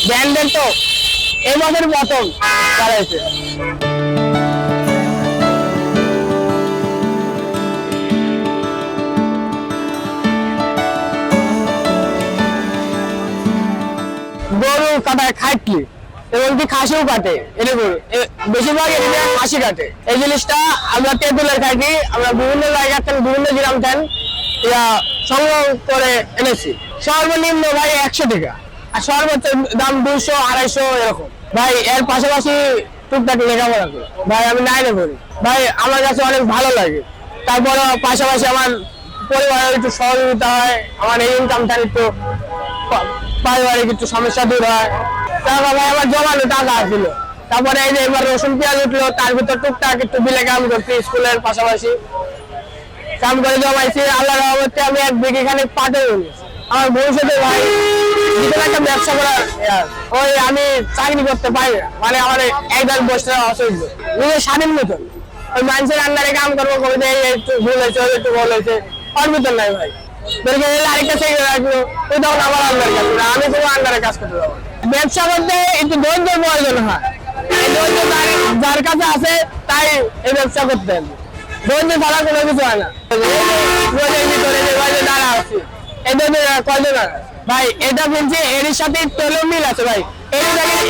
ব্র্যান্ডের তো এই বছর প্রথম চালাইছে। গরু কাটায় খাইটলি এবং কি খাসিও কাটে, এটা গরু বেশিরভাগ এদিকে খাসি কাটে। এই জিনিসটা আমরা তেঁতুলের খাইটি, আমরা বিভিন্ন জায়গা থেকে বিভিন্ন গ্রাম থেকে সংগ্রহ করে এনেছি। সর্বনিম্ন ভাই 100 টাকা, আর সর্বোচ্চ দাম 200 250 এরকম। ভাই এর পাশাপাশি টুকটাক লেখাপড়া করি ভাই, আমি 9-এ পড়ি ভাই, আমার কাছে অনেক ভালো লাগে। তারপরে পাশাপাশি আমার পরিবারের একটু সহযোগিতা হয়, আমার এই ইনকামটা একটু পারিবারিক একটু সমস্যা দূর হয়। তারপর ভাই আমার জমানো টাকা আসছিল, তারপরে এই যে এবার রসুন পেঁয়াজ উঠলো, তার ভিতর টুকটাক একটু বিলে কাম করছি স্কুলের পাশাপাশি কাম করে জমাইছি। আল্লাহ রহমতে আমি 1 বিঘে খানিক পাটে আমার ভবিষ্যতে ভাই একটা ব্যবসা করার ওই আমি চাকরি করতে পারি না, মানে আমার একদম বসে অসহ্য, নিজের স্বাধীন মতন ওই মানুষের আন্ডারে কাম করবো, কবিতা একটু ভুল হয়েছে একটু ভুল হয়েছে ওর ভিতর নাই ভাই। আরেকটা চাকরি রাখবো ওই তখন আমার আন্ডারে কাজ করবে, আমি কোনো আন্ডারে কাজ করতে পারবো। ব্যবসা করতে একটু ধৈর্যের প্রয়োজন হয়, এই ধৈর্য যার কাছে আছে তাই এই ব্যবসা করতে হবে, ধৈর্য ছাড়া কোনো কিছু হয় না। দাঁড়া আছি এটা কয়জন ভাই, এটা বলছি এর সাথে তেলের মিল আছে ভাই,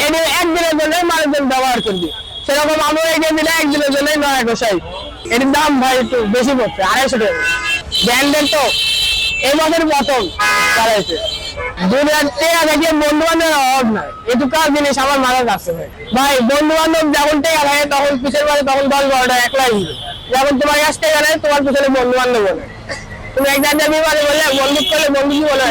এর একদিনের জন্য মানুষজন ব্যবহার করবি, সেরকম আমরা এগিয়ে দিলে একদিনের জন্য 960। এর দাম ভাই একটু বেশি পড়ছে 250 টাকা। ব্র্যান্ডের তো এই বছর প্রথম চালাইছে। দুনিয়ার টেকা থেকে বন্ধু বান্ধবের অভাব নাই, এটুকু জিনিস আমার মাথায় আসছে ভাই। ভাই বন্ধু বান্ধব যখন টেকা থাকে তখন পিছের বাড়ি তখন 10-12টা একলাই দিবে, যখন তোমার কাছ থেকে নেয় তোমার পিছনে বন্ধু বান্ধব বলে, তুমি এক জায়গায় বিমানে বললে বন্ধু করলে বন্ধু কি বলে